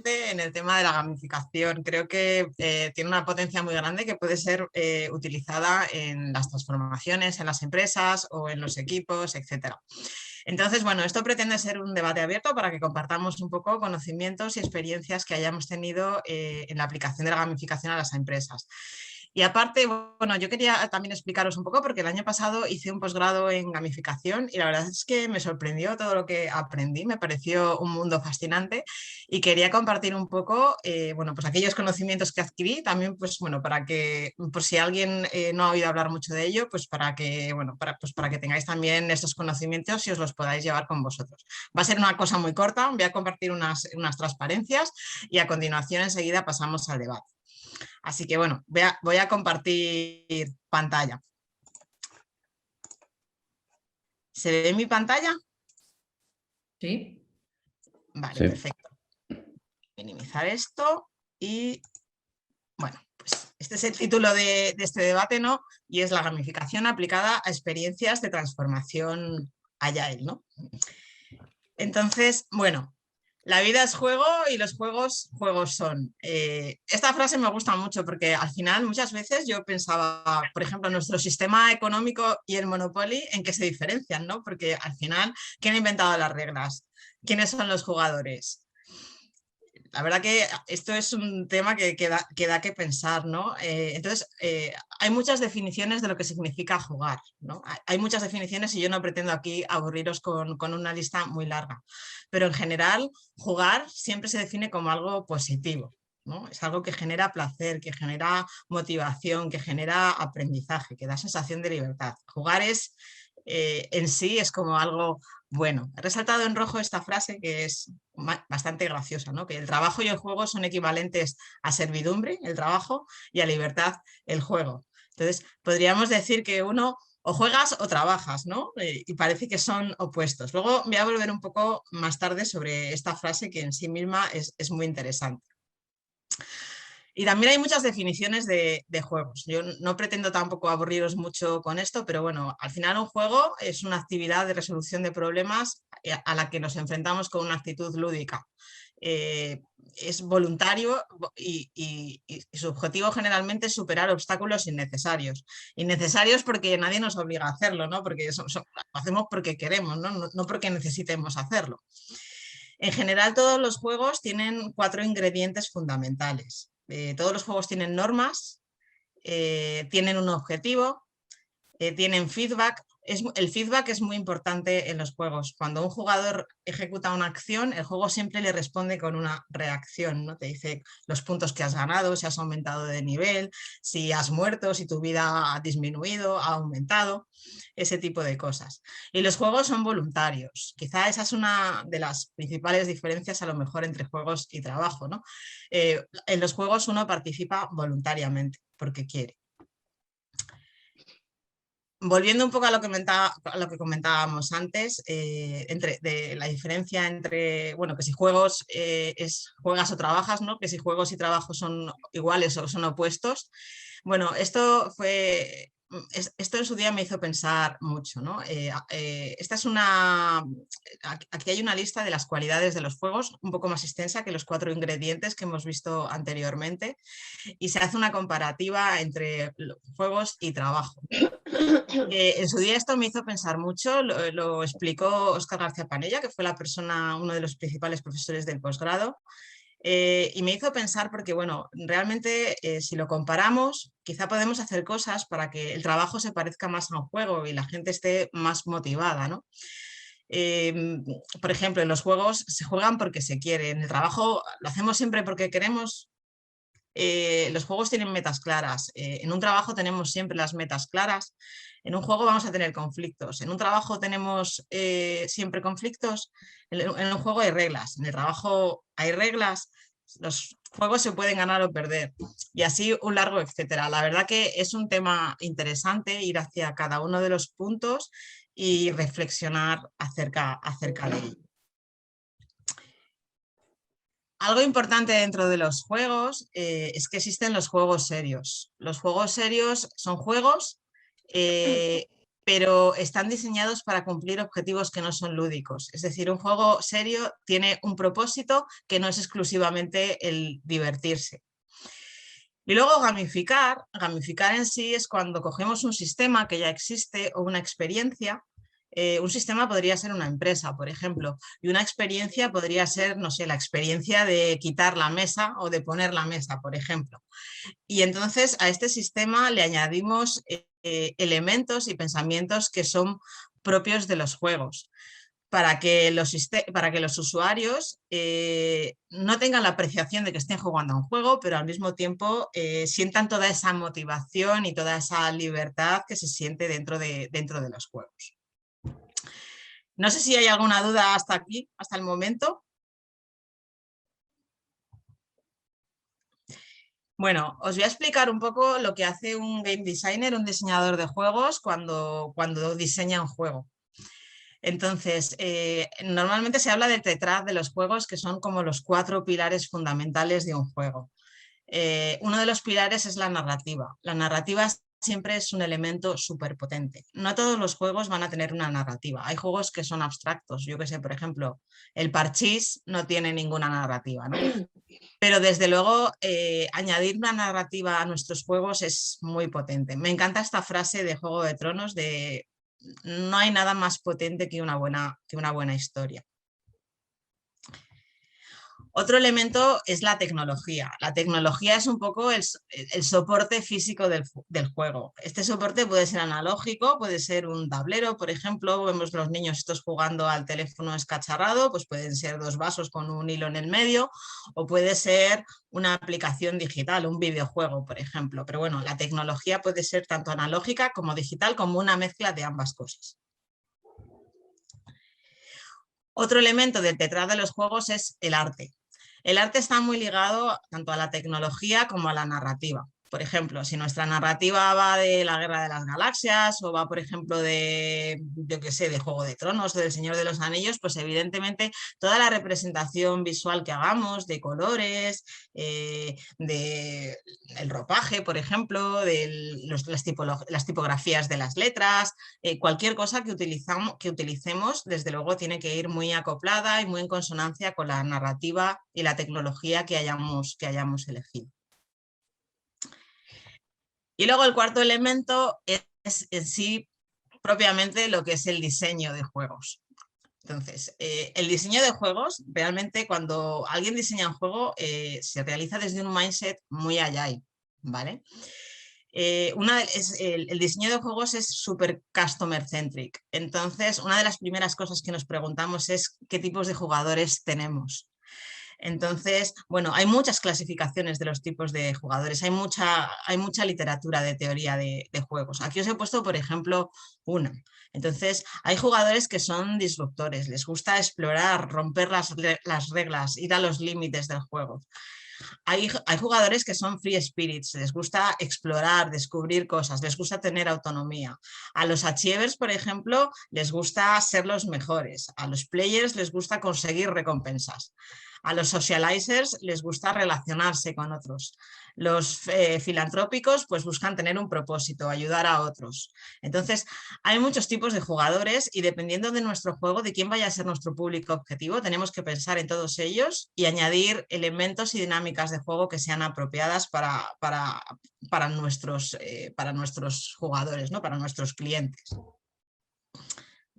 totalmente en el tema de la gamificación. Creo que tiene una potencia muy grande que puede ser utilizada en las transformaciones, en las empresas o en los equipos, etcétera. Entonces, bueno, esto pretende ser un debate abierto para que compartamos un poco conocimientos y experiencias que hayamos tenido en la aplicación de la gamificación a las empresas. Y aparte, bueno, yo quería también explicaros un poco porque el año pasado hice un posgrado en gamificación y la verdad es que me sorprendió todo lo que aprendí, me pareció un mundo fascinante y quería compartir un poco, bueno, pues aquellos conocimientos que adquirí, también pues bueno, para que, por si alguien no ha oído hablar mucho de ello, pues para que, bueno, para que tengáis también estos conocimientos y os los podáis llevar con vosotros. Va a ser una cosa muy corta, voy a compartir unas transparencias y a continuación enseguida pasamos al debate. Así que bueno, voy a compartir pantalla. ¿Se ve mi pantalla? Sí. Vale, Sí. perfecto. Minimizar esto y bueno, pues este es el título de este debate, ¿no? Y es la gamificación aplicada a experiencias de transformación Agile, ¿no? Entonces, bueno, la vida es juego y los juegos, juegos son. Esta frase me gusta mucho porque al final muchas veces yo pensaba, por ejemplo, nuestro sistema económico y el Monopoly, ¿en qué se diferencian? ¿No? Porque al final, ¿quién ha inventado las reglas? ¿Quiénes son los jugadores? La verdad que esto es un tema que da que pensar, ¿no? Entonces, hay muchas definiciones de lo que significa jugar, ¿no? Hay muchas definiciones y yo no pretendo aquí aburriros con una lista muy larga, pero en general, jugar siempre se define como algo positivo, ¿no? Es algo que genera placer, que genera motivación, que genera aprendizaje, que da sensación de libertad. Jugar es, en sí, es como algo bueno. He resaltado en rojo esta frase que es bastante graciosa, ¿no? Que el trabajo y el juego son equivalentes a servidumbre, el trabajo, y a libertad, el juego. Entonces, podríamos decir que uno o juegas o trabajas, ¿no? Y parece que son opuestos. Luego voy a volver un poco más tarde sobre esta frase que en sí misma es muy interesante. Y también hay muchas definiciones de juegos. Yo no pretendo tampoco aburriros mucho con esto, pero bueno, al final un juego es una actividad de resolución de problemas a la que nos enfrentamos con una actitud lúdica. Es voluntario y su objetivo generalmente es superar obstáculos innecesarios. Innecesarios porque nadie nos obliga a hacerlo, ¿no? Porque lo hacemos porque queremos, no porque necesitemos hacerlo. En general, todos los juegos tienen 4 ingredientes fundamentales. Todos los juegos tienen normas, tienen un objetivo, tienen feedback. El feedback es muy importante en los juegos. Cuando un jugador ejecuta una acción, el juego siempre le responde con una reacción, ¿no? Te dice los puntos que has ganado, si has aumentado de nivel, si has muerto, si tu vida ha disminuido, ha aumentado, ese tipo de cosas. Y los juegos son voluntarios. Quizá esa es una de las principales diferencias a lo mejor entre juegos y trabajo, ¿no? En los juegos uno participa voluntariamente porque quiere. Volviendo un poco a lo que comentábamos antes, de la diferencia entre, bueno, que si juegos juegas o trabajas, ¿no? Que si juegos y trabajos son iguales o son opuestos. Bueno, esto en su día me hizo pensar mucho, ¿no? Esta es aquí hay una lista de las cualidades de los juegos, un poco más extensa que los 4 ingredientes que hemos visto anteriormente, y se hace una comparativa entre juegos y trabajo. En su día esto me hizo pensar mucho, lo explicó Óscar García Panella, que fue uno de los principales profesores del posgrado, y me hizo pensar porque, bueno, realmente si lo comparamos, quizá podemos hacer cosas para que el trabajo se parezca más a un juego y la gente esté más motivada, ¿no? Por ejemplo, en los juegos se juegan porque se quiere, en el trabajo lo hacemos siempre porque queremos. Los juegos tienen metas claras. En un trabajo tenemos siempre las metas claras. En un juego vamos a tener conflictos. En un trabajo tenemos siempre conflictos. En un juego hay reglas. En el trabajo hay reglas. Los juegos se pueden ganar o perder. Y así un largo etcétera. La verdad que es un tema interesante ir hacia cada uno de los puntos y reflexionar acerca de ello. Algo importante dentro de los juegos es que existen los juegos serios. Los juegos serios son juegos pero están diseñados para cumplir objetivos que no son lúdicos. Es decir, un juego serio tiene un propósito que no es exclusivamente el divertirse. Y luego gamificar en sí es cuando cogemos un sistema que ya existe o una experiencia. Un sistema podría ser una empresa, por ejemplo, y una experiencia podría ser, no sé, la experiencia de quitar la mesa o de poner la mesa, por ejemplo. Y entonces a este sistema le añadimos elementos y pensamientos que son propios de los juegos, para que los usuarios no tengan la apreciación de que estén jugando a un juego, pero al mismo tiempo sientan toda esa motivación y toda esa libertad que se siente dentro de los juegos. No sé si hay alguna duda hasta aquí, hasta el momento. Bueno, os voy a explicar un poco lo que hace un game designer, un diseñador de juegos, cuando diseña un juego. Entonces, normalmente se habla del tetrad de los juegos, que son como los 4 pilares fundamentales de un juego. Uno de los pilares es la narrativa. La narrativa siempre es un elemento súper potente. No todos los juegos van a tener una narrativa. Hay juegos que son abstractos. Yo que sé, por ejemplo, el Parchís no tiene ninguna narrativa, ¿no? Pero desde luego añadir una narrativa a nuestros juegos es muy potente. Me encanta esta frase de Juego de Tronos de no hay nada más potente que una buena historia. Otro elemento es la tecnología. La tecnología es un poco el soporte físico del juego. Este soporte puede ser analógico, puede ser un tablero, por ejemplo, vemos los niños estos jugando al teléfono escacharrado, pues pueden ser 2 vasos con un hilo en el medio, o puede ser una aplicación digital, un videojuego, por ejemplo. Pero bueno, la tecnología puede ser tanto analógica como digital, como una mezcla de ambas cosas. Otro elemento del tetrad de los juegos es el arte. El arte está muy ligado tanto a la tecnología como a la narrativa. Por ejemplo, si nuestra narrativa va de la Guerra de las Galaxias o va, por ejemplo, de Juego de Tronos o del Señor de los Anillos, pues evidentemente toda la representación visual que hagamos de colores, de el ropaje, por ejemplo, de las tipografías de las letras, cualquier cosa que utilicemos, desde luego tiene que ir muy acoplada y muy en consonancia con la narrativa y la tecnología que hayamos elegido. Y luego el cuarto elemento es en sí propiamente lo que es el diseño de juegos. Entonces, el diseño de juegos, realmente cuando alguien diseña un juego, se realiza desde un mindset muy agile, ¿vale? El diseño de juegos es súper customer centric. Entonces, una de las primeras cosas que nos preguntamos es qué tipos de jugadores tenemos. Entonces, bueno, hay muchas clasificaciones de los tipos de jugadores, hay mucha literatura de teoría de juegos. Aquí os he puesto, por ejemplo, una. Entonces, hay jugadores que son disruptores, les gusta explorar, romper las reglas, ir a los límites del juego. Hay jugadores que son free spirits, les gusta explorar, descubrir cosas, les gusta tener autonomía. A los achievers, por ejemplo, les gusta ser los mejores. A los players les gusta conseguir recompensas. A los socializers les gusta relacionarse con otros. Los filantrópicos pues buscan tener un propósito, ayudar a otros. Entonces, hay muchos tipos de jugadores y dependiendo de nuestro juego, de quién vaya a ser nuestro público objetivo, tenemos que pensar en todos ellos y añadir elementos y dinámicas de juego que sean apropiadas para nuestros jugadores, ¿no? Para nuestros clientes.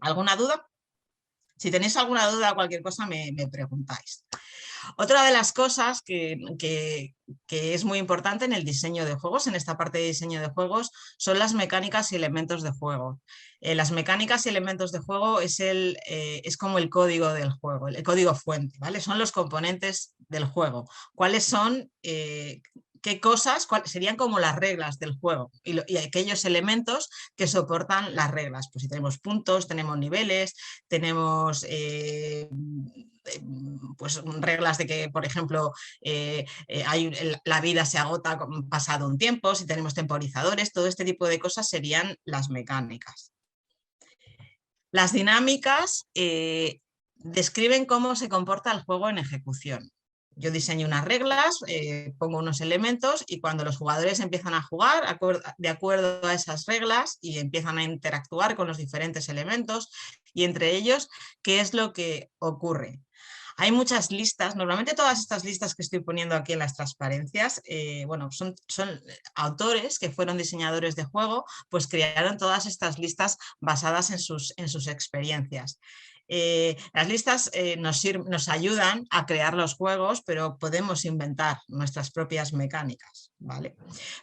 ¿Alguna duda? Si tenéis alguna duda o cualquier cosa me preguntáis. Otra de las cosas que es muy importante en el diseño de juegos, en esta parte de diseño de juegos, son las mecánicas y elementos de juego. Las mecánicas y elementos de juego es como el código del juego, el código fuente, ¿vale? Son los componentes del juego. ¿Cuáles son? ¿Qué cosas serían como las reglas del juego y aquellos elementos que soportan las reglas? Pues si tenemos puntos, tenemos niveles, tenemos pues reglas de que, por ejemplo, la vida se agota pasado un tiempo, si tenemos temporizadores, todo este tipo de cosas serían las mecánicas. Las dinámicas describen cómo se comporta el juego en ejecución. Yo diseño unas reglas, pongo unos elementos y cuando los jugadores empiezan a jugar de acuerdo a esas reglas y empiezan a interactuar con los diferentes elementos y entre ellos, ¿qué es lo que ocurre? Hay muchas listas, normalmente todas estas listas que estoy poniendo aquí en las transparencias, bueno, son autores que fueron diseñadores de juego, pues crearon todas estas listas basadas en sus experiencias. Las listas nos ayudan a crear los juegos, pero podemos inventar nuestras propias mecánicas, ¿vale?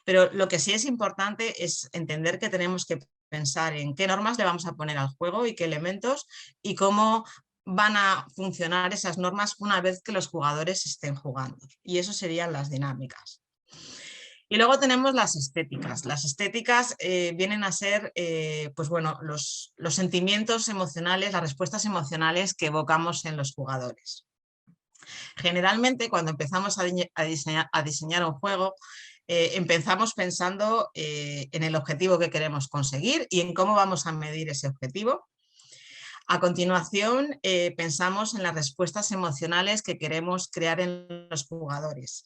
Pero lo que sí es importante es entender que tenemos que pensar en qué normas le vamos a poner al juego y qué elementos y cómo van a funcionar esas normas una vez que los jugadores estén jugando. Y eso serían las dinámicas. Y luego tenemos las estéticas. Las estéticas vienen a ser pues bueno, los sentimientos emocionales, las respuestas emocionales que evocamos en los jugadores. Generalmente, cuando empezamos a diseñar un juego, empezamos pensando en el objetivo que queremos conseguir y en cómo vamos a medir ese objetivo. A continuación, pensamos en las respuestas emocionales que queremos crear en los jugadores.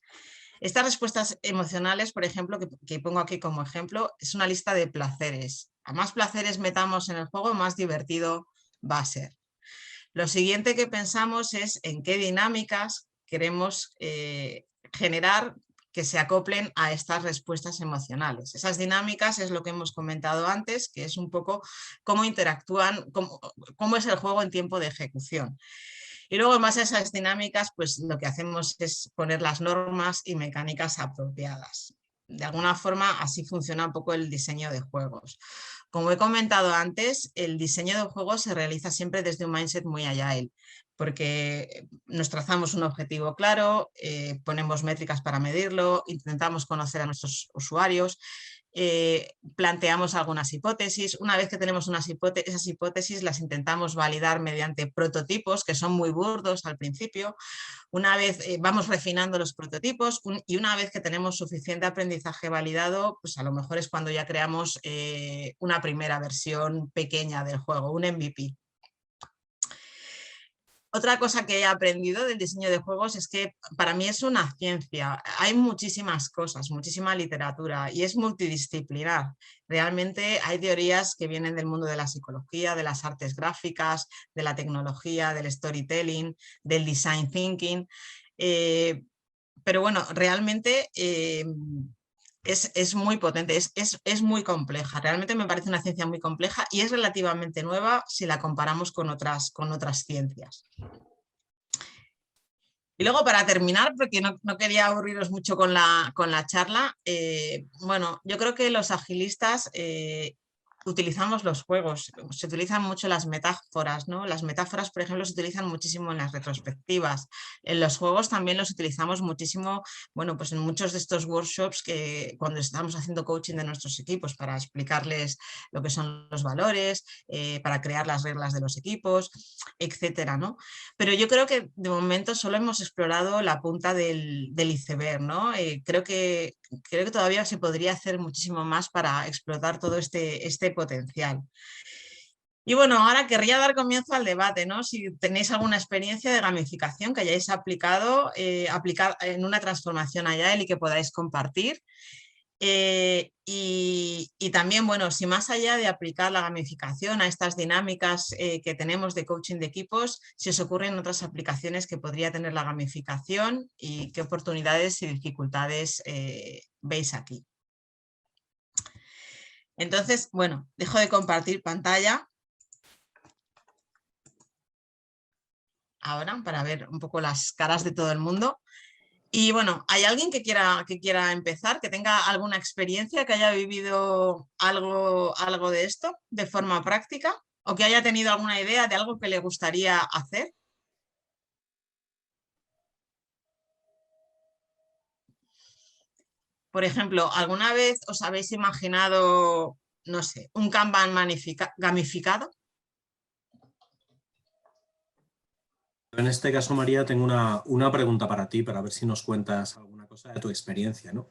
Estas respuestas emocionales, por ejemplo, que pongo aquí como ejemplo, es una lista de placeres. A más placeres metamos en el juego, más divertido va a ser. Lo siguiente que pensamos es en qué dinámicas queremos generar que se acoplen a estas respuestas emocionales. Esas dinámicas es lo que hemos comentado antes, que es un poco cómo interactúan, cómo es el juego en tiempo de ejecución. Y luego, en base a esas dinámicas, pues lo que hacemos es poner las normas y mecánicas apropiadas. De alguna forma, así funciona un poco el diseño de juegos. Como he comentado antes, el diseño de juegos se realiza siempre desde un mindset muy agile, porque nos trazamos un objetivo claro, ponemos métricas para medirlo, intentamos conocer a nuestros usuarios, planteamos algunas hipótesis. Una vez que tenemos esas hipótesis las intentamos validar mediante prototipos que son muy burdos al principio. Una vez vamos refinando los prototipos y una vez que tenemos suficiente aprendizaje validado, pues a lo mejor es cuando ya creamos una primera versión pequeña del juego, un MVP. Otra cosa que he aprendido del diseño de juegos es que para mí es una ciencia. Hay muchísimas cosas, muchísima literatura y es multidisciplinar. Realmente hay teorías que vienen del mundo de la psicología, de las artes gráficas, de la tecnología, del storytelling, del design thinking. Pero bueno, realmente es muy potente, es muy compleja. Realmente me parece una ciencia muy compleja y es relativamente nueva si la comparamos con otras ciencias. Y luego, para terminar, porque no quería aburriros mucho con la charla, bueno, yo creo que los agilistas utilizamos los juegos, se utilizan mucho las metáforas, ¿no? Las metáforas, por ejemplo, se utilizan muchísimo en las retrospectivas. En los juegos también los utilizamos muchísimo, bueno, pues en muchos de estos workshops que cuando estamos haciendo coaching de nuestros equipos para explicarles lo que son los valores, para crear las reglas de los equipos, etcétera, ¿no? Pero yo creo que de momento solo hemos explorado la punta del iceberg, ¿no? Creo que todavía se podría hacer muchísimo más para explotar todo este potencial. Y bueno, ahora querría dar comienzo al debate, ¿no? Si tenéis alguna experiencia de gamificación que hayáis aplicado en una transformación agile y que podáis compartir. Y también, bueno, si más allá de aplicar la gamificación a estas dinámicas que tenemos de coaching de equipos, si os ocurren otras aplicaciones que podría tener la gamificación y qué oportunidades y dificultades veis aquí. Entonces, bueno, dejo de compartir pantalla ahora para ver un poco las caras de todo el mundo. Y bueno, ¿hay alguien que quiera empezar, que tenga alguna experiencia, que haya vivido algo de esto de forma práctica o que haya tenido alguna idea de algo que le gustaría hacer? Por ejemplo, ¿alguna vez os habéis imaginado, no sé, un Kanban gamificado? En este caso, María, tengo una pregunta para ti, para ver si nos cuentas alguna cosa de tu experiencia, ¿no?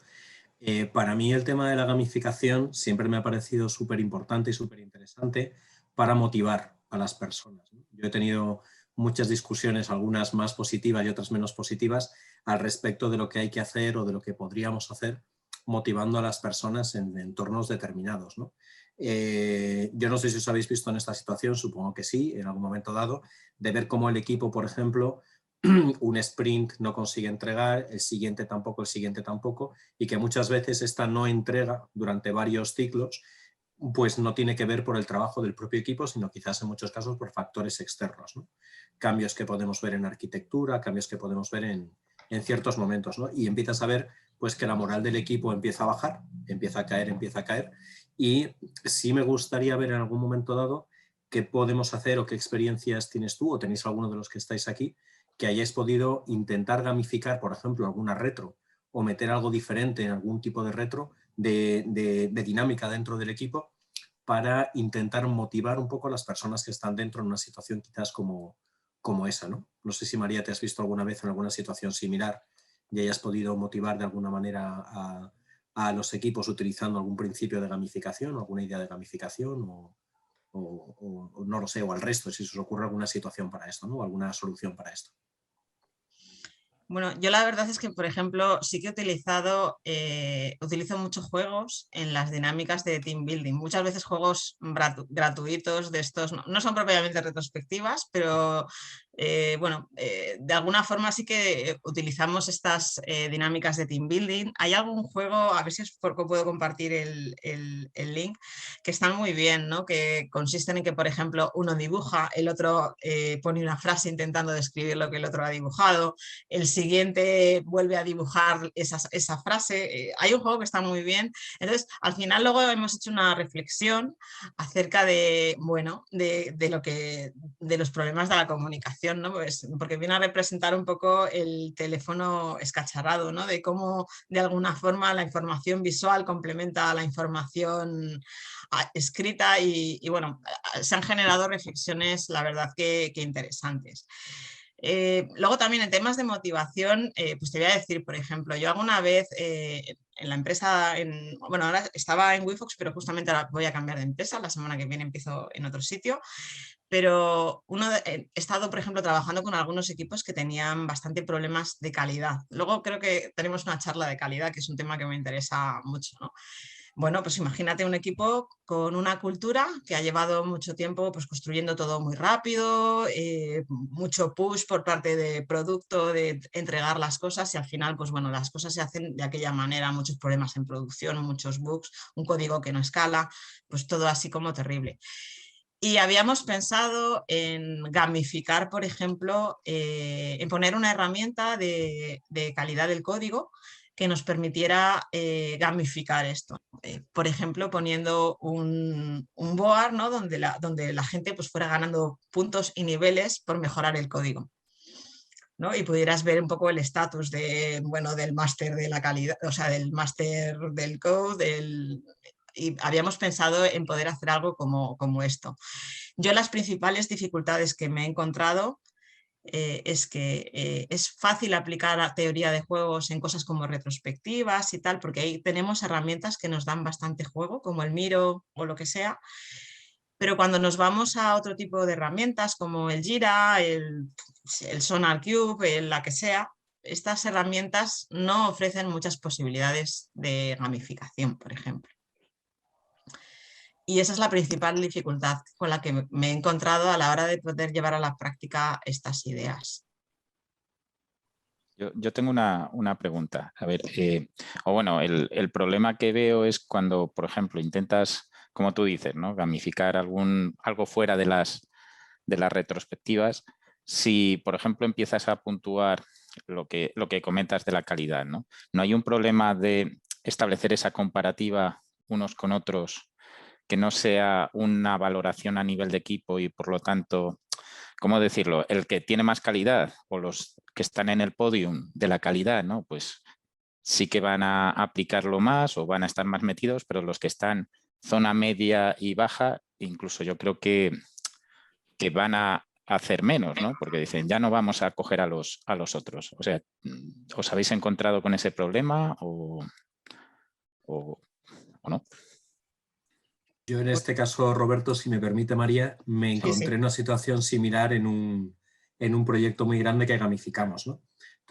Para mí el tema de la gamificación siempre me ha parecido súper importante y súper interesante para motivar a las personas, ¿no? Yo he tenido muchas discusiones, algunas más positivas y otras menos positivas, al respecto de lo que hay que hacer o de lo que podríamos hacer, motivando a las personas en entornos determinados, ¿no? Yo no sé si os habéis visto en esta situación, supongo que sí, en algún momento dado, de ver cómo el equipo, por ejemplo, un sprint no consigue entregar, el siguiente tampoco, y que muchas veces esta no entrega durante varios ciclos, pues no tiene que ver por el trabajo del propio equipo, sino quizás en muchos casos por factores externos, ¿no? Cambios que podemos ver en arquitectura, cambios que podemos ver en ciertos momentos, ¿no? Y empiezas a ver pues, que la moral del equipo empieza a bajar, empieza a caer, y sí me gustaría ver en algún momento dado qué podemos hacer o qué experiencias tienes tú o tenéis alguno de los que estáis aquí que hayáis podido intentar gamificar, por ejemplo, alguna retro o meter algo diferente en algún tipo de retro de dinámica dentro del equipo para intentar motivar un poco a las personas que están dentro en una situación quizás como esa, ¿no? No sé si, María, te has visto alguna vez en alguna situación similar y hayas podido motivar de alguna manera a los equipos utilizando algún principio de gamificación o alguna idea de gamificación o no lo sé, o al resto, si se os ocurre alguna situación para esto, ¿no? Alguna solución para esto. Bueno, yo la verdad es que, por ejemplo, sí que utilizo muchos juegos en las dinámicas de team building. Muchas veces juegos gratuitos de estos, no son propiamente retrospectivas, pero bueno, de alguna forma sí que utilizamos estas dinámicas de team building. Hay algún juego, a ver si os puedo compartir el link, que están muy bien, ¿no? Que consisten en que, por ejemplo, uno dibuja, el otro pone una frase intentando describir lo que el otro ha dibujado, el siguiente vuelve a dibujar esa frase. Hay un juego que está muy bien. Entonces, al final luego hemos hecho una reflexión acerca de, bueno, de los problemas de la comunicación, ¿no? Pues, porque viene a representar un poco el teléfono escacharrado, ¿no? De cómo, de alguna forma, la información visual complementa a la información escrita y bueno, se han generado reflexiones, la verdad, que interesantes. Luego también en temas de motivación, pues te voy a decir, por ejemplo, yo alguna vez en la empresa, bueno, ahora estaba en Wifox, pero justamente ahora voy a cambiar de empresa, la semana que viene empiezo en otro sitio, pero he estado, por ejemplo, trabajando con algunos equipos que tenían bastante problemas de calidad. Luego creo que tenemos una charla de calidad, que es un tema que me interesa mucho, ¿no? Bueno, pues imagínate un equipo con una cultura que ha llevado mucho tiempo pues, construyendo todo muy rápido, mucho push por parte de producto, de entregar las cosas y al final, pues bueno, las cosas se hacen de aquella manera, muchos problemas en producción, muchos bugs, un código que no escala, pues todo así como terrible. Y habíamos pensado en gamificar, por ejemplo, en poner una herramienta de calidad del código que nos permitiera gamificar esto. Por ejemplo, poniendo un board, ¿no? donde la gente pues, fuera ganando puntos y niveles por mejorar el código, ¿no? Y pudieras ver un poco el estatus bueno, del máster de la calidad, o sea, del máster del code, y habíamos pensado en poder hacer algo como esto. Yo las principales dificultades que me he encontrado es que es fácil aplicar a teoría de juegos en cosas como retrospectivas y tal, porque ahí tenemos herramientas que nos dan bastante juego, como el Miro o lo que sea, pero cuando nos vamos a otro tipo de herramientas como el Jira, el Sonar Cube, la que sea, estas herramientas no ofrecen muchas posibilidades de gamificación, por ejemplo. Y esa es la principal dificultad con la que me he encontrado a la hora de poder llevar a la práctica estas ideas. Yo tengo una pregunta. A ver, el problema que veo es cuando, por ejemplo, intentas, como tú dices, ¿no? Gamificar algo fuera de las retrospectivas. Si, por ejemplo, empiezas a puntuar lo que comentas de la calidad, ¿no? No hay un problema de establecer esa comparativa unos con otros que no sea una valoración a nivel de equipo y, por lo tanto, ¿cómo decirlo? El que tiene más calidad o los que están en el podium de la calidad, ¿no? Pues sí que van a aplicarlo más o van a estar más metidos, pero los que están zona media y baja, incluso yo creo que van a hacer menos, ¿no? Porque dicen, ya no vamos a coger a los otros. O sea, ¿os habéis encontrado con ese problema o no? Yo en este caso, Roberto, si me permite, María, me encontré Sí. en una situación similar en un proyecto muy grande que gamificamos, ¿no?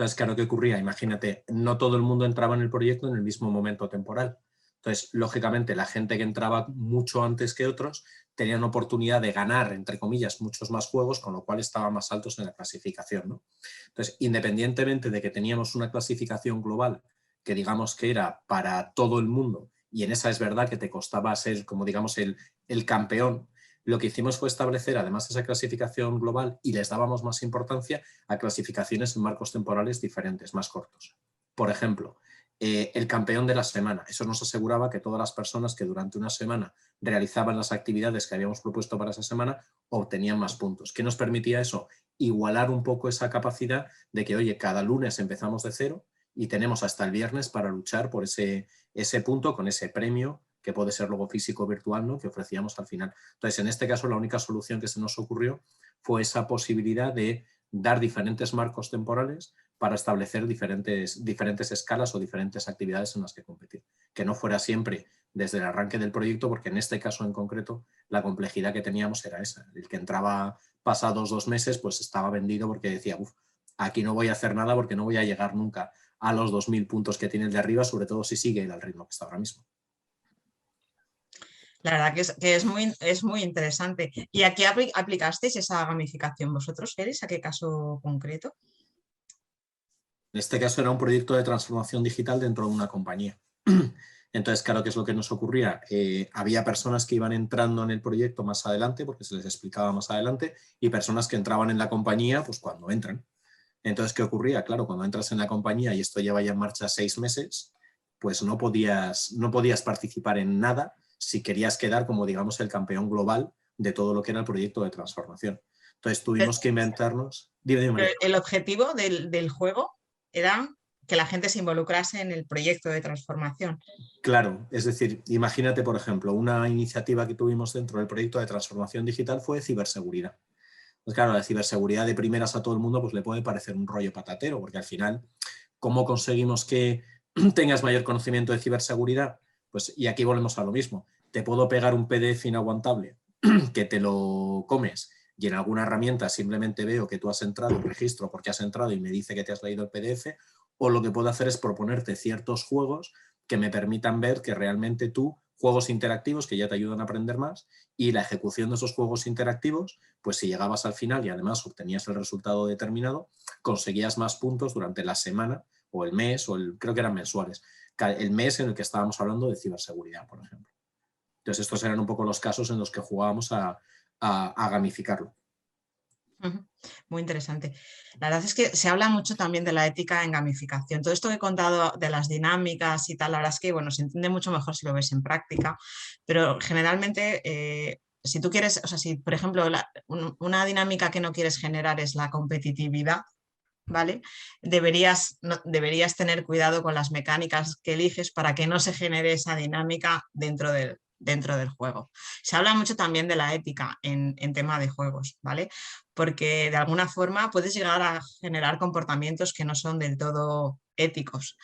Entonces, claro, ¿qué ocurría? Imagínate, no todo el mundo entraba en el proyecto en el mismo momento temporal. Entonces, lógicamente, la gente que entraba mucho antes que otros tenían oportunidad de ganar, entre comillas, muchos más juegos, con lo cual estaban más altos en la clasificación, ¿no? Entonces, independientemente de que teníamos una clasificación global que digamos que era para todo el mundo, y en esa es verdad que te costaba ser, como digamos, el campeón, lo que hicimos fue establecer, además de esa clasificación global, y les dábamos más importancia a clasificaciones en marcos temporales diferentes, más cortos. Por ejemplo, el campeón de la semana. Eso nos aseguraba que todas las personas que durante una semana realizaban las actividades que habíamos propuesto para esa semana obtenían más puntos. ¿Qué nos permitía eso? Igualar un poco esa capacidad de que, oye, cada lunes empezamos de cero y tenemos hasta el viernes para luchar por ese punto con ese premio que puede ser luego físico o virtual, ¿no?, que ofrecíamos al final. Entonces, en este caso, la única solución que se nos ocurrió fue esa posibilidad de dar diferentes marcos temporales para establecer diferentes escalas o diferentes actividades en las que competir. Que no fuera siempre desde el arranque del proyecto, porque en este caso en concreto la complejidad que teníamos era esa. El que entraba pasados 2 meses pues estaba vendido porque decía, aquí no voy a hacer nada porque no voy a llegar nunca a los 2000 puntos que tiene el de arriba, sobre todo si sigue al ritmo que está ahora mismo. La verdad que es muy interesante. ¿Y a qué aplicasteis esa gamificación vosotros, Félix? ¿A qué caso concreto? En este caso era un proyecto de transformación digital dentro de una compañía. Entonces, claro, ¿qué es lo que nos ocurría? Había personas que iban entrando en el proyecto más adelante, porque se les explicaba más adelante, y personas que entraban en la compañía pues cuando entran. Entonces, ¿qué ocurría? Claro, cuando entras en la compañía y esto lleva ya en marcha 6 meses, pues no podías participar en nada si querías quedar como, digamos, el campeón global de todo lo que era el proyecto de transformación. Entonces tuvimos que inventarnos... Dime. El objetivo del juego era que la gente se involucrase en el proyecto de transformación. Claro, es decir, imagínate, por ejemplo, una iniciativa que tuvimos dentro del proyecto de transformación digital fue ciberseguridad. Pues claro, la ciberseguridad de primeras a todo el mundo pues le puede parecer un rollo patatero, porque al final, ¿cómo conseguimos que tengas mayor conocimiento de ciberseguridad? Pues, y aquí volvemos a lo mismo, te puedo pegar un PDF inaguantable que te lo comes y en alguna herramienta simplemente veo que tú has entrado en registro porque has entrado y me dice que te has leído el PDF, o lo que puedo hacer es proponerte ciertos juegos que me permitan ver que realmente tú, juegos interactivos que ya te ayudan a aprender más, y la ejecución de esos juegos interactivos, pues si llegabas al final y además obtenías el resultado determinado, conseguías más puntos durante la semana o el mes, creo que eran mensuales, el mes en el que estábamos hablando de ciberseguridad, por ejemplo. Entonces, estos eran un poco los casos en los que jugábamos a gamificarlo. Muy interesante. La verdad es que se habla mucho también de la ética en gamificación. Todo esto que he contado de las dinámicas y tal, la verdad es que bueno, se entiende mucho mejor si lo ves en práctica, pero generalmente si tú quieres, o sea, si por ejemplo una dinámica que no quieres generar es la competitividad, ¿vale? Deberías tener cuidado con las mecánicas que eliges para que no se genere esa dinámica dentro del juego. Se habla mucho también de la ética en tema de juegos, ¿vale? Porque de alguna forma puedes llegar a generar comportamientos que no son del todo éticos.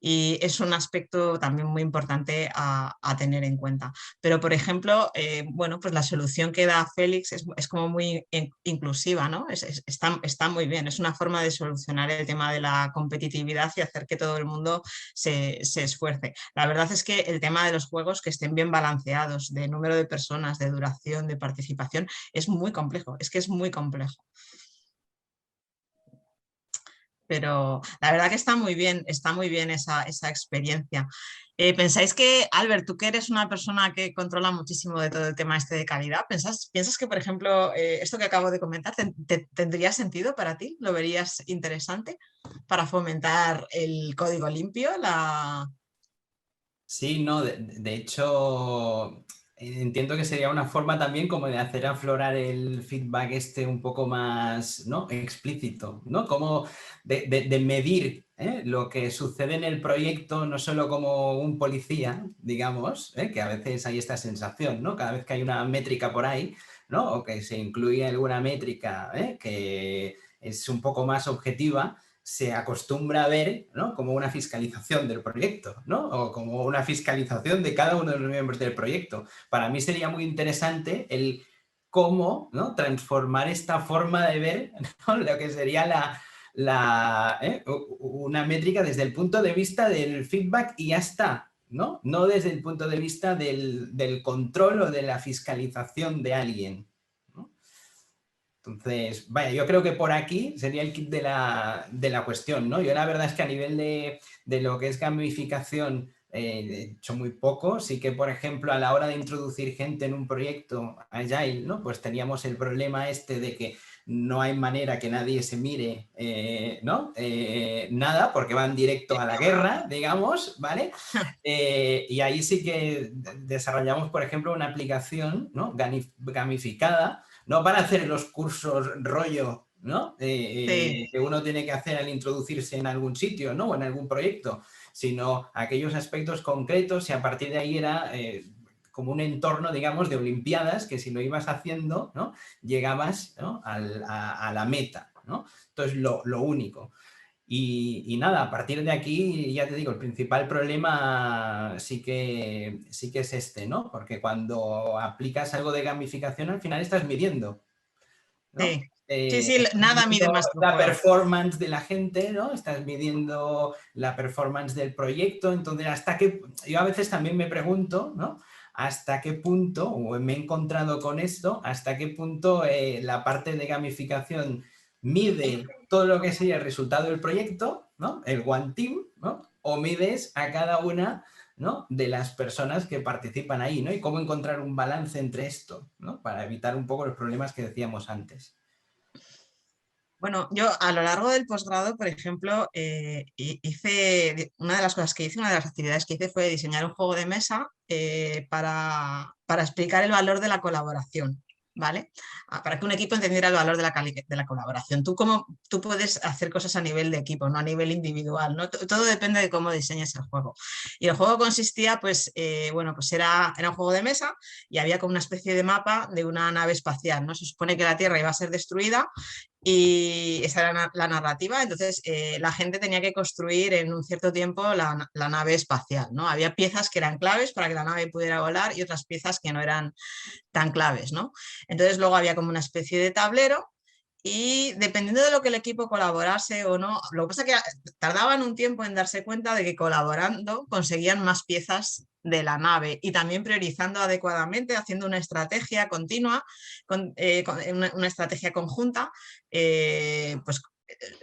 Y es un aspecto también muy importante a tener en cuenta. Pero, por ejemplo, bueno, pues la solución que da Félix es como muy inclusiva, ¿no? Está muy bien, es una forma de solucionar el tema de la competitividad y hacer que todo el mundo se esfuerce. La verdad es que el tema de los juegos que estén bien balanceados, de número de personas, de duración, de participación, es muy complejo, es que es muy complejo. Pero la verdad que está muy bien esa experiencia. ¿Pensáis que, Albert, tú que eres una persona que controla muchísimo de todo el tema este de calidad, piensas que, por ejemplo, esto que acabo de comentar, tendría sentido para ti? ¿Lo verías interesante para fomentar el código limpio? Sí, no, de hecho, entiendo que sería una forma también como de hacer aflorar el feedback un poco más, ¿no?, explícito, ¿no? Como de medir lo que sucede en el proyecto, no solo como un policía, digamos, que a veces hay esta sensación, ¿no? Cada vez que hay una métrica por ahí, ¿no?, o que se incluye alguna métrica que es un poco más objetiva, se acostumbra a ver, ¿no?, como una fiscalización del proyecto, ¿no?, o como una fiscalización de cada uno de los miembros del proyecto. Para mí sería muy interesante el cómo, ¿no?, transformar esta forma de ver, ¿no?, lo que sería una métrica desde el punto de vista del feedback y ya está, ¿no? No desde el punto de vista del control o de la fiscalización de alguien, ¿no? Entonces, vaya, yo creo que por aquí sería el kit de la cuestión, ¿no? Yo la verdad es que a nivel de lo que es gamificación he hecho muy poco. Sí que, por ejemplo, a la hora de introducir gente en un proyecto Agile, ¿no? Pues teníamos el problema de que no hay manera que nadie se mire, ¿no? Nada, porque van directo a la guerra, digamos, ¿vale? Y ahí sí que desarrollamos, por ejemplo, una aplicación, ¿no? Gamificada, no para hacer los cursos rollo, ¿no? Sí. Que uno tiene que hacer al introducirse en algún sitio, ¿no? O en algún proyecto, sino aquellos aspectos concretos y a partir de ahí era como un entorno, digamos, de olimpiadas que si lo ibas haciendo, ¿no? Llegabas, ¿no? a la meta, ¿no? Entonces, lo único. Y nada, a partir de aquí, ya te digo, el principal problema sí que es este, ¿no? Porque cuando aplicas algo de gamificación, al final estás midiendo, ¿no? Sí. Sí, nada mide más que un la juego. performance de la gente, ¿no? Estás midiendo la performance del proyecto, entonces yo a veces también me pregunto, ¿no? Hasta qué punto, o me he encontrado con esto, hasta qué punto la parte de gamificación mide todo lo que sería el resultado del proyecto, ¿no? El One Team, ¿no? O mides a cada una, ¿no? De las personas que participan ahí, ¿no? Y cómo encontrar un balance entre esto, ¿no? Para evitar un poco los problemas que decíamos antes. Bueno, yo a lo largo del posgrado, por ejemplo, una de las cosas que hice, una de las actividades que hice fue diseñar un juego de mesa para explicar el valor de la colaboración, ¿vale? Para que un equipo entendiera el valor de la colaboración. Tú puedes hacer cosas a nivel de equipo, no a nivel individual, ¿no? Todo depende de cómo diseñes el juego. Y el juego consistía, pues, bueno, pues era un juego de mesa y había como una especie de mapa de una nave espacial, ¿no? Se supone que la Tierra iba a ser destruida y esa era la narrativa, entonces la gente tenía que construir en un cierto tiempo la nave espacial, ¿no? Había piezas que eran claves para que la nave pudiera volar y otras piezas que no eran tan claves, ¿no? Entonces luego había como una especie de tablero y dependiendo de lo que el equipo colaborase o no, lo que pasa es que tardaban un tiempo en darse cuenta de que colaborando conseguían más piezas de la nave y también priorizando adecuadamente, haciendo una estrategia continua, una estrategia conjunta, pues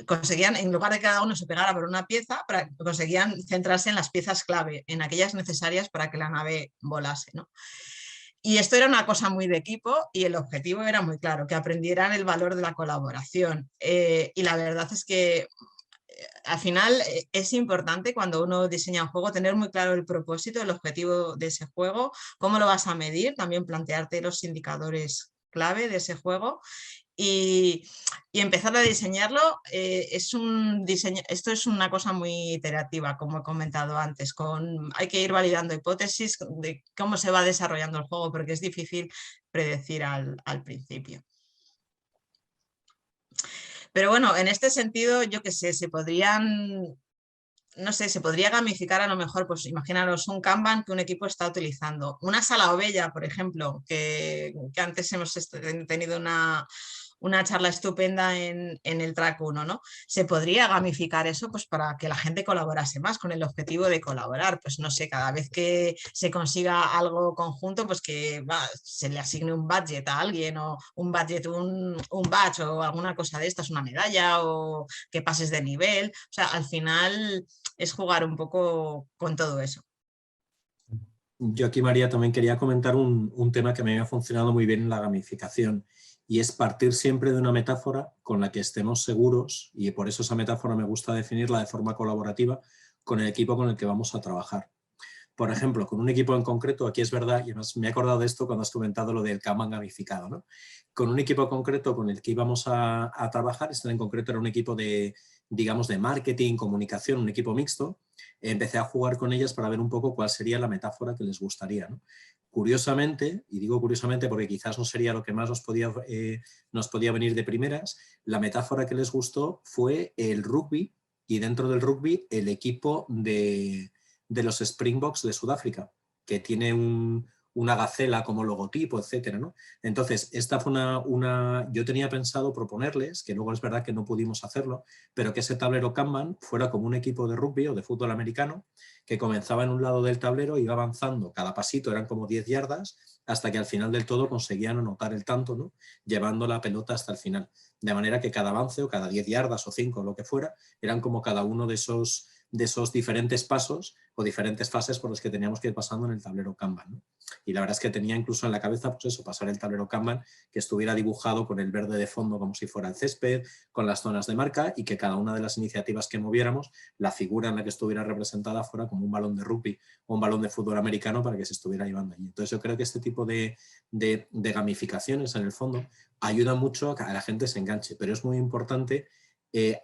conseguían, en lugar de que cada uno se pegara por una pieza, conseguían centrarse en las piezas clave, en aquellas necesarias para que la nave volase, ¿no? Y esto era una cosa muy de equipo y el objetivo era muy claro, que aprendieran el valor de la colaboración. Y la verdad es que al final es importante cuando uno diseña un juego tener muy claro el propósito, el objetivo de ese juego, cómo lo vas a medir, también plantearte los indicadores clave de ese juego y empezar a diseñarlo. Esto es una cosa muy iterativa, como he comentado antes, hay que ir validando hipótesis de cómo se va desarrollando el juego, porque es difícil predecir al principio. Pero bueno, en este sentido, yo qué sé, se podría gamificar a lo mejor, pues imaginaros un Kanban que un equipo está utilizando. Una sala Ovella, por ejemplo, que antes hemos tenido una charla estupenda en el track 1, ¿no? Se podría gamificar eso pues para que la gente colaborase más con el objetivo de colaborar. Pues no sé, cada vez que se consiga algo conjunto, pues que se le asigne un budget a alguien o un badge o alguna cosa de estas, una medalla o que pases de nivel. O sea, al final es jugar un poco con todo eso. Yo aquí, María, también quería comentar un tema que me ha funcionado muy bien en la gamificación y es partir siempre de una metáfora con la que estemos seguros, y por eso esa metáfora me gusta definirla de forma colaborativa con el equipo con el que vamos a trabajar. Por ejemplo, con un equipo en concreto, aquí es verdad, y además me he acordado de esto cuando has comentado lo del Kanban gamificado, ¿no? Con un equipo concreto con el que íbamos a trabajar, este en concreto era un equipo de, digamos, de marketing, comunicación, un equipo mixto. Empecé a jugar con ellas para ver un poco cuál sería la metáfora que les gustaría, ¿no? Curiosamente, y digo curiosamente porque quizás no sería lo que más nos podía venir de primeras, la metáfora que les gustó fue el rugby y dentro del rugby el equipo de los Springboks de Sudáfrica, que tiene un una gacela como logotipo, etcétera, ¿no? Entonces, esta fue yo tenía pensado proponerles, que luego es verdad que no pudimos hacerlo, pero que ese tablero Kanban fuera como un equipo de rugby o de fútbol americano que comenzaba en un lado del tablero, iba avanzando, cada pasito eran como 10 yardas, hasta que al final del todo conseguían anotar el tanto, ¿no? Llevando la pelota hasta el final. De manera que cada avance o cada 10 yardas o 5 o lo que fuera, eran como cada uno de esos diferentes pasos o diferentes fases por los que teníamos que ir pasando en el tablero Kanban, ¿no? Y la verdad es que tenía incluso en la cabeza, pues eso, pasar el tablero Kanban que estuviera dibujado con el verde de fondo como si fuera el césped, con las zonas de marca, y que cada una de las iniciativas que moviéramos, la figura en la que estuviera representada fuera como un balón de rugby o un balón de fútbol americano para que se estuviera llevando allí. Entonces yo creo que este tipo de gamificaciones en el fondo ayuda mucho a que la gente se enganche, pero es muy importante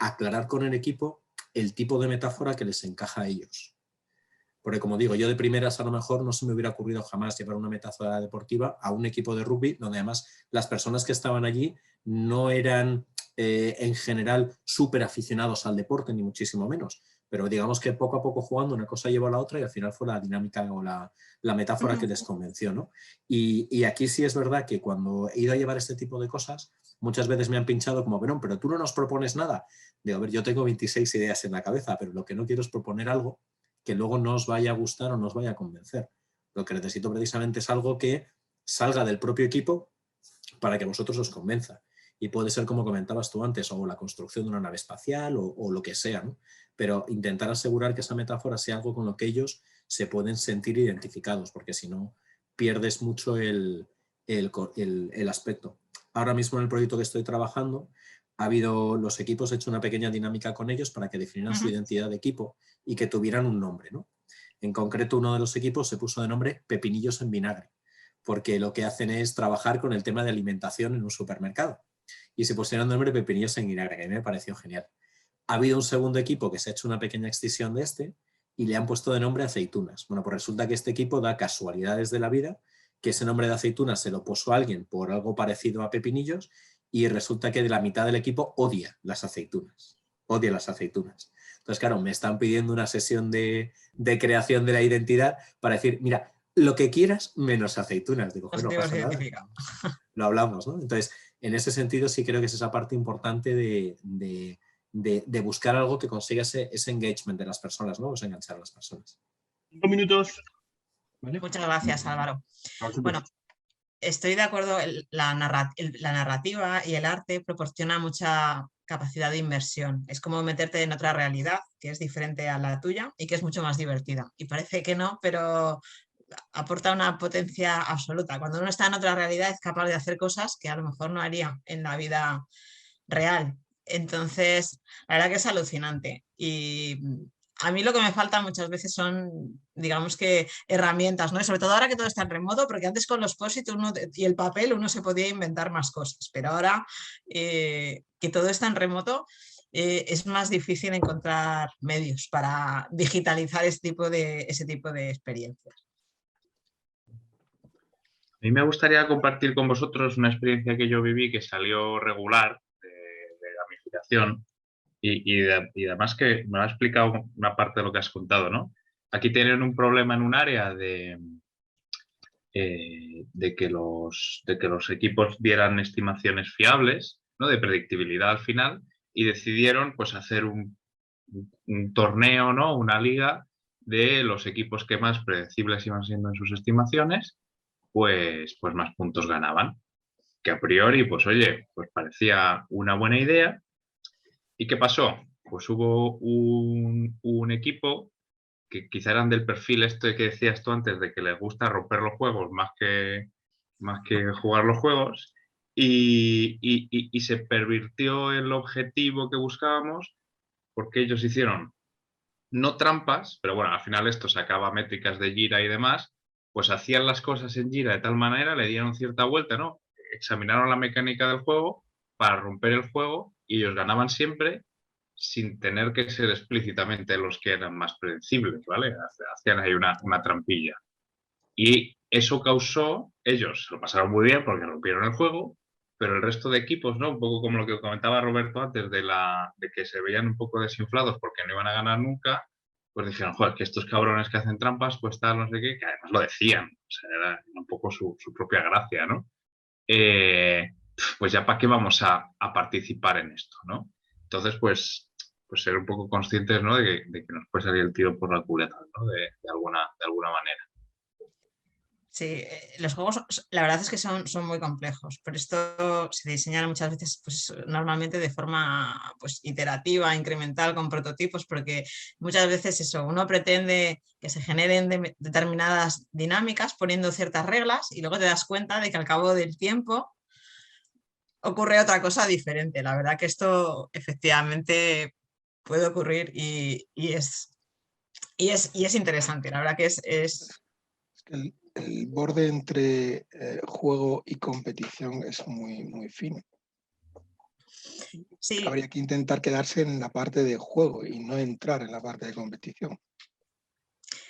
aclarar con el equipo el tipo de metáfora que les encaja a ellos. Porque como digo, yo de primeras a lo mejor no se me hubiera ocurrido jamás llevar una metáfora deportiva a un equipo de rugby donde además las personas que estaban allí no eran en general súper aficionados al deporte, ni muchísimo menos. Pero digamos que poco a poco jugando una cosa llevó a la otra y al final fue la dinámica o la metáfora que les convenció, ¿no? Y aquí sí es verdad que cuando he ido a llevar este tipo de cosas, muchas veces me han pinchado como, pero tú no nos propones nada. Digo, a ver, yo tengo 26 ideas en la cabeza, pero lo que no quiero es proponer algo que luego no os vaya a gustar o no os vaya a convencer. Lo que necesito precisamente es algo que salga del propio equipo para que a vosotros os convenza. Y puede ser, como comentabas tú antes, o la construcción de una nave espacial o lo que sea, ¿no? Pero intentar asegurar que esa metáfora sea algo con lo que ellos se pueden sentir identificados, porque si no, pierdes mucho el aspecto. Ahora mismo en el proyecto que estoy trabajando, los equipos he hecho una pequeña dinámica con ellos para que definieran su identidad de equipo y que tuvieran un nombre, ¿no? En concreto, uno de los equipos se puso de nombre Pepinillos en Vinagre, porque lo que hacen es trabajar con el tema de alimentación en un supermercado. Y se pusieron de nombre Pepinillos en Vinagre, que a mí me pareció genial. Ha habido un segundo equipo que se ha hecho una pequeña extensión de este y le han puesto de nombre Aceitunas. Bueno, pues resulta que este equipo da casualidades de la vida, que ese nombre de Aceitunas se lo puso a alguien por algo parecido a Pepinillos, y resulta que de la mitad del equipo odia las aceitunas. Odia las aceitunas. Entonces, claro, me están pidiendo una sesión de creación de la identidad para decir, mira, lo que quieras menos aceitunas. Digo, no pasa nada. Lo hablamos, ¿no? Entonces, en ese sentido sí creo que es esa parte importante de buscar algo que consiga ese engagement de las personas, ¿no? Enganchar a las personas. 5 minutos. ¿Vale? Muchas gracias, Álvaro. Bueno, estoy de acuerdo, la narrativa y el arte proporciona mucha capacidad de inmersión. Es como meterte en otra realidad que es diferente a la tuya y que es mucho más divertida. Y parece que no, pero aporta una potencia absoluta. Cuando uno está en otra realidad es capaz de hacer cosas que a lo mejor no haría en la vida real. Entonces, la verdad que es alucinante. Y a mí lo que me falta muchas veces son, digamos que, herramientas, ¿no? Y sobre todo ahora que todo está en remoto, porque antes con los post-it y el papel uno se podía inventar más cosas, pero ahora que todo está en remoto, es más difícil encontrar medios para digitalizar ese tipo de experiencias. A mí me gustaría compartir con vosotros una experiencia que yo viví que salió regular de gamificación y además que me ha explicado una parte de lo que has contado, ¿no? Aquí tienen un problema en un área de que los equipos dieran estimaciones fiables, ¿no? De predictibilidad al final, y decidieron pues hacer un torneo, ¿no? Una liga de los equipos que más predecibles iban siendo en sus estimaciones, pues más puntos ganaban. Que a priori, pues oye, pues parecía una buena idea. ¿Y qué pasó? Pues hubo un equipo que quizá eran del perfil este que decías tú antes, de que les gusta romper los juegos más que jugar los juegos, y se pervirtió el objetivo que buscábamos, porque ellos hicieron no trampas, pero bueno, al final esto sacaba métricas de Jira y demás, pues hacían las cosas en Jira de tal manera, le dieron cierta vuelta, ¿no? Examinaron la mecánica del juego para romper el juego y ellos ganaban siempre sin tener que ser explícitamente los que eran más predecibles, ¿vale? Hacían ahí una trampilla. Y eso causó, ellos lo pasaron muy bien porque rompieron el juego, pero el resto de equipos, ¿no? Un poco como lo que comentaba Roberto antes, de que se veían un poco desinflados porque no iban a ganar nunca, pues dijeron, joder, que estos cabrones que hacen trampas, pues tal, no sé qué, que además lo decían, o sea, era un poco su propia gracia, ¿no? Pues ya para qué vamos a participar en esto, ¿no? Entonces, pues ser un poco conscientes, ¿no? de que nos puede salir el tiro por la culata, ¿no? De alguna manera. Sí, los juegos la verdad es que son muy complejos, por esto se diseñan muchas veces pues, normalmente de forma pues, iterativa, incremental, con prototipos, porque muchas veces eso, uno pretende que se generen determinadas dinámicas poniendo ciertas reglas y luego te das cuenta de que al cabo del tiempo ocurre otra cosa diferente. La verdad que esto efectivamente puede ocurrir y es interesante, la verdad que es... Es que el borde entre juego y competición es muy fino. Sí. Habría que intentar quedarse en la parte de juego y no entrar en la parte de competición.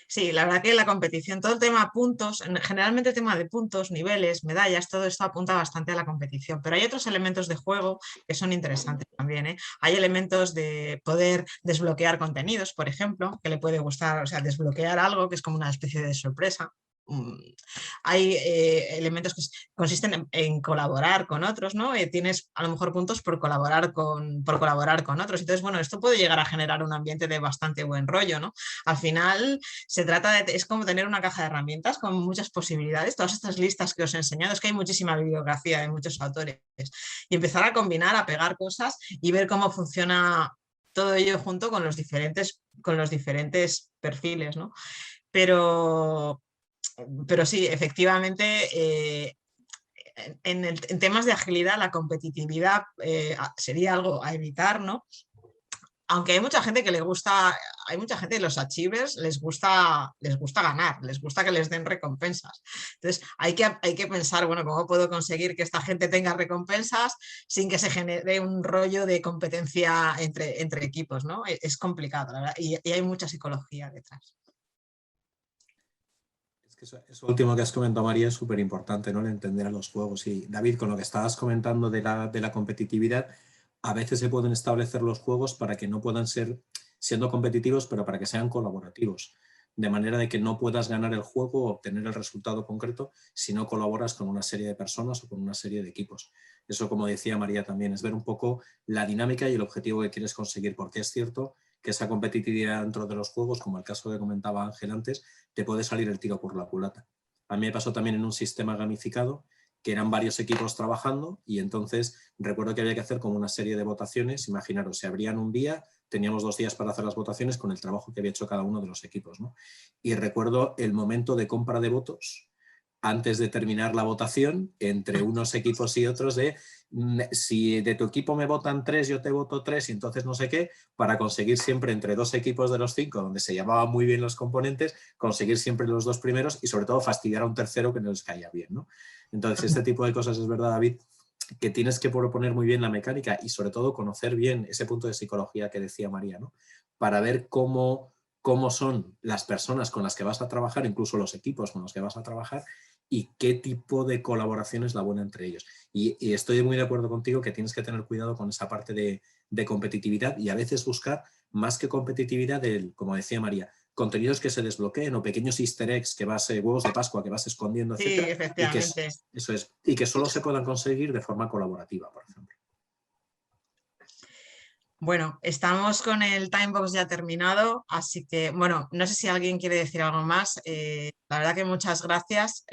Sí, la verdad que la competición, todo el tema puntos, generalmente el tema de puntos, niveles, medallas, todo esto apunta bastante a la competición, pero hay otros elementos de juego que son interesantes también, ¿eh? Hay elementos de poder desbloquear contenidos, por ejemplo, que le puede gustar, o sea, desbloquear algo que es como una especie de sorpresa. Hay elementos que consisten en colaborar con otros, ¿no? Tienes a lo mejor puntos por colaborar con otros. Entonces, bueno, esto puede llegar a generar un ambiente de bastante buen rollo, ¿no? Al final se trata de, es como tener una caja de herramientas con muchas posibilidades, todas estas listas que os he enseñado, es que hay muchísima bibliografía de muchos autores, y empezar a combinar, a pegar cosas y ver cómo funciona todo ello junto con los diferentes perfiles, ¿no? Pero sí, efectivamente, en temas de agilidad, la competitividad sería algo a evitar, ¿no? Aunque hay mucha gente que le gusta, hay mucha gente de los achievers, les gusta ganar, les gusta que les den recompensas. Entonces hay que pensar, bueno, ¿cómo puedo conseguir que esta gente tenga recompensas sin que se genere un rollo de competencia entre equipos, ¿no? Es complicado, la verdad, y hay mucha psicología detrás. Eso último que has comentado, María, es súper importante, ¿no? El entender a los juegos. Y David, con lo que estabas comentando de la competitividad, a veces se pueden establecer los juegos para que no puedan ser siendo competitivos, pero para que sean colaborativos. De manera de que no puedas ganar el juego o obtener el resultado concreto si no colaboras con una serie de personas o con una serie de equipos. Eso, como decía María también, es ver un poco la dinámica y el objetivo que quieres conseguir, porque es cierto que esa competitividad dentro de los juegos, como el caso que comentaba Ángel antes, te puede salir el tiro por la culata. A mí me pasó también en un sistema gamificado que eran varios equipos trabajando y entonces recuerdo que había que hacer como una serie de votaciones. Imaginaros, se abrían un día, teníamos 2 días para hacer las votaciones con el trabajo que había hecho cada uno de los equipos, ¿no? Y recuerdo el momento de compra de votos antes de terminar la votación entre unos equipos y otros de si de tu equipo me votan 3, yo te voto 3 y entonces no sé qué, para conseguir siempre entre 2 equipos de los 5, donde se llamaban muy bien los componentes, conseguir siempre los 2 primeros y sobre todo fastidiar a un tercero que no les caía bien, ¿no? Entonces este tipo de cosas es verdad, David, que tienes que proponer muy bien la mecánica y sobre todo conocer bien ese punto de psicología que decía María, ¿no? Para ver cómo son las personas con las que vas a trabajar, incluso los equipos con los que vas a trabajar, y qué tipo de colaboración es la buena entre ellos. Y estoy muy de acuerdo contigo que tienes que tener cuidado con esa parte de competitividad y a veces buscar más que competitividad, como decía María, contenidos que se desbloqueen o pequeños easter eggs, huevos de Pascua que vas escondiendo, Sí, etcétera, efectivamente. y que solo se puedan conseguir de forma colaborativa, por ejemplo. Bueno, estamos con el timebox ya terminado, así que, bueno, no sé si alguien quiere decir algo más. La verdad que muchas gracias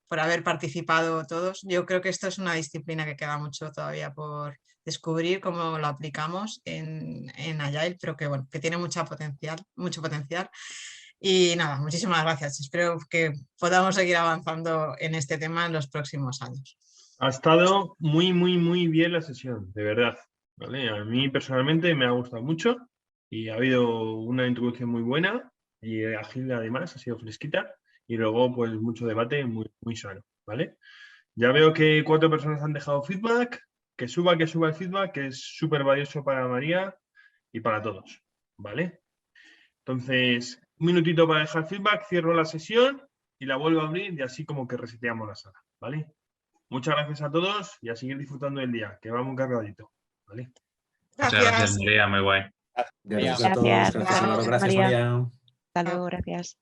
por haber participado todos. Yo creo que esto es una disciplina que queda mucho todavía por descubrir cómo lo aplicamos en Agile, pero que, bueno, que tiene mucho potencial. Y nada, muchísimas gracias. Espero que podamos seguir avanzando en este tema en los próximos años. Ha estado muy bien la sesión, de verdad. ¿Vale? A mí personalmente me ha gustado mucho y ha habido una introducción muy buena y ágil además, ha sido fresquita y luego pues mucho debate muy sano, ¿vale? Ya veo que 4 personas han dejado feedback, que suba el feedback, que es súper valioso para María y para todos, ¿vale? Entonces, un minutito para dejar feedback, cierro la sesión y la vuelvo a abrir y así como que reseteamos la sala, ¿vale? Muchas gracias a todos y a seguir disfrutando del día, que va muy cargadito, ¿vale? Muchas gracias, María, muy guay. Gracias a todos. Gracias. Gracias, Álvaro. Gracias, Gracias, María. María. Hasta luego, gracias.